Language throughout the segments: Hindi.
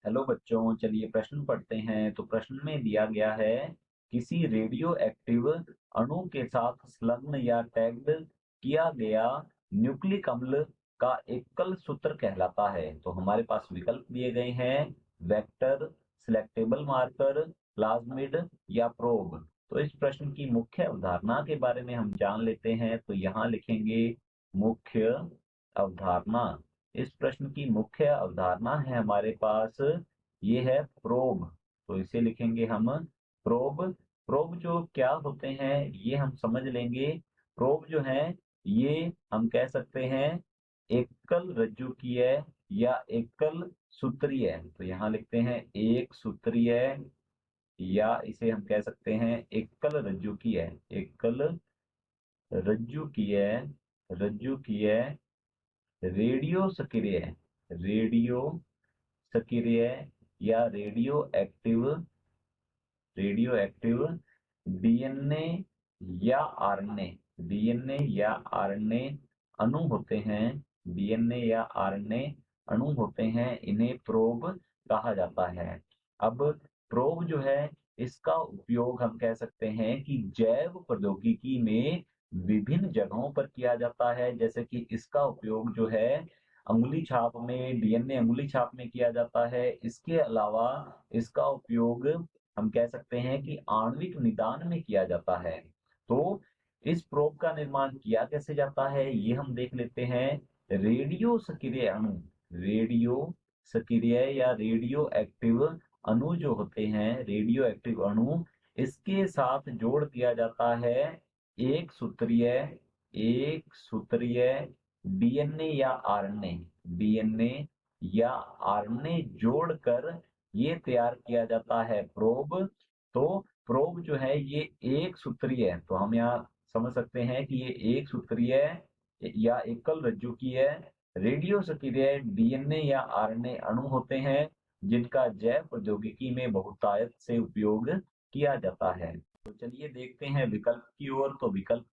हेलो बच्चों, चलिए प्रश्न पढ़ते हैं। तो प्रश्न में दिया गया है, किसी रेडियो एक्टिव अणु के साथ संलग्न या टैग्ड किया गया न्यूक्लिक अम्ल का एकल सूत्र कहलाता है। तो हमारे पास विकल्प दिए गए हैं, वेक्टर, सिलेक्टेबल मार्कर, प्लाज्मिड या प्रोब। तो इस प्रश्न की मुख्य अवधारणा के बारे में हम जान लेते हैं। तो यहाँ लिखेंगे मुख्य अवधारणा। इस प्रश्न की मुख्य अवधारणा है हमारे पास, ये है प्रोब। तो इसे लिखेंगे हम प्रोब। प्रोब जो क्या होते हैं ये हम समझ लेंगे। प्रोब जो है ये हम कह सकते हैं एकल रज्जुकीय या एकल सूत्रीय। तो यहाँ लिखते हैं एक सूत्रीय, या इसे हम कह सकते हैं एकल रज्जुकीय। एकल रज्जुकीय, रज्जुकीय रेडियो सक्रिय, रेडियो सक्रिय या रेडियो एक्टिव डीएनए या आरएनए, डीएनए या आरएनए अणु होते हैं। डीएनए या आरएनए अणु होते हैं, इन्हें प्रोब कहा जाता है। अब प्रोब जो है इसका उपयोग हम कह सकते हैं कि जैव प्रौद्योगिकी में विभिन्न जगहों पर किया जाता है। जैसे कि इसका उपयोग जो है अंगुली छाप में, डीएनए अंगुली छाप में किया जाता है। इसके अलावा इसका उपयोग हम कह सकते हैं कि आणविक निदान में किया जाता है। तो इस प्रोब का निर्माण किया कैसे जाता है ये हम देख लेते हैं। रेडियो सक्रिय अणु, रेडियो सक्रिय या रेडियो एक्टिव अणु जो होते हैं, रेडियो एक्टिव अणु, इसके साथ जोड़ दिया जाता है एक सूत्रीय, एक सूत्रीय डीएनए या आरएनए, डीएनए या आरएनए जोड़कर ये तैयार किया जाता है प्रोब। तो प्रोब जो है ये एक सूत्रीय है, तो हम यहाँ समझ सकते हैं कि ये एक सूत्रीय या एकल रज्जुकीय रेडियो सक्रिय डीएनए या आरएनए अणु होते हैं, जिनका जैव प्रौद्योगिकी में बहुतायत से उपयोग किया जाता है। तो चलिए देखते हैं विकल्प की ओर। तो विकल्प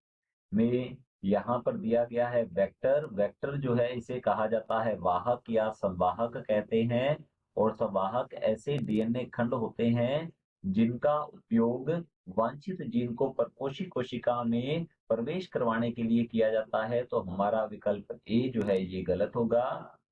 में यहाँ पर दिया गया है वेक्टर। वेक्टर जो है इसे कहा जाता है वाहक या संवाहक कहते हैं। और संवाहक ऐसे डीएनए खंड होते हैं जिनका उपयोग वांछित जीन को परपोषी कोशिका में प्रवेश करवाने के लिए किया जाता है। तो हमारा विकल्प ए जो है ये गलत होगा।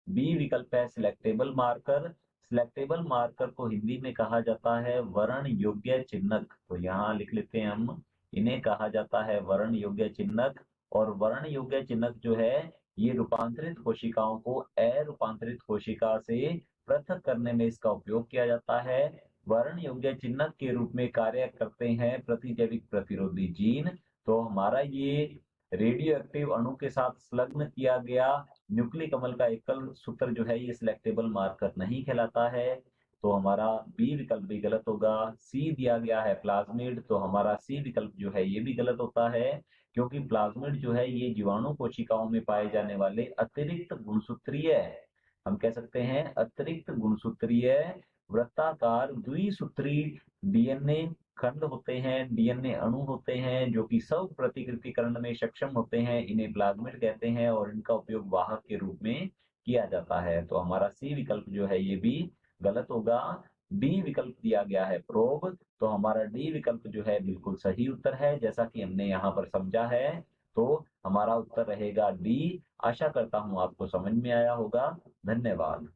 बी विकल्प है सिलेक्टेबल मार्कर। सिलेक्टेबल मार्कर को हिंदी में कहा जाता है वर्ण योग्य चिन्हक। तो यहाँ लिख लेते हैं हम, इन्हें कहा जाता है वर्ण योग्य चिन्हक। और वर्ण योग्य चिन्हक जो है ये रूपांतरित कोशिकाओं को अरूपांतरित कोशिका से पृथक करने में इसका उपयोग किया जाता है। वर्ण योग्य चिन्हक के रूप में कार्य करते हैं प्रतिजैविक प्रतिरोधी जीन। तो हमारा ये रेडियो एक्टिव अणु के साथ संलग्न किया गया न्यूक्लिक अम्ल का एकल सूत्र जो है ये सिलेक्टेबल मार्कर नहीं कहलाता है। तो हमारा बी विकल्प भी गलत होगा। सी दिया गया है प्लाज्मिड, तो हमारा सी विकल्प जो है ये भी गलत होता है, क्योंकि प्लाज्मिड जो है ये जीवाणु कोशिकाओं में पाए जाने वाले अतिरिक्त गुणसूत्रीय, हम कह सकते हैं अतिरिक्त गुणसूत्रीय वृत्ताकार द्विसूत्री डीएनए खंड होते हैं, डीएनए अणु होते हैं जो कि स्व प्रतिकृतिकरण में सक्षम होते हैं। इन्हें प्लाज्मिड कहते हैं और इनका उपयोग वाहक के रूप में किया जाता है। तो हमारा सी विकल्प जो है ये भी गलत होगा। डी विकल्प दिया गया है प्रोब, तो हमारा डी विकल्प जो है बिल्कुल सही उत्तर है, जैसा कि हमने यहाँ पर समझा है। तो हमारा उत्तर रहेगा डी। आशा करता हूँ आपको समझ में आया होगा। धन्यवाद।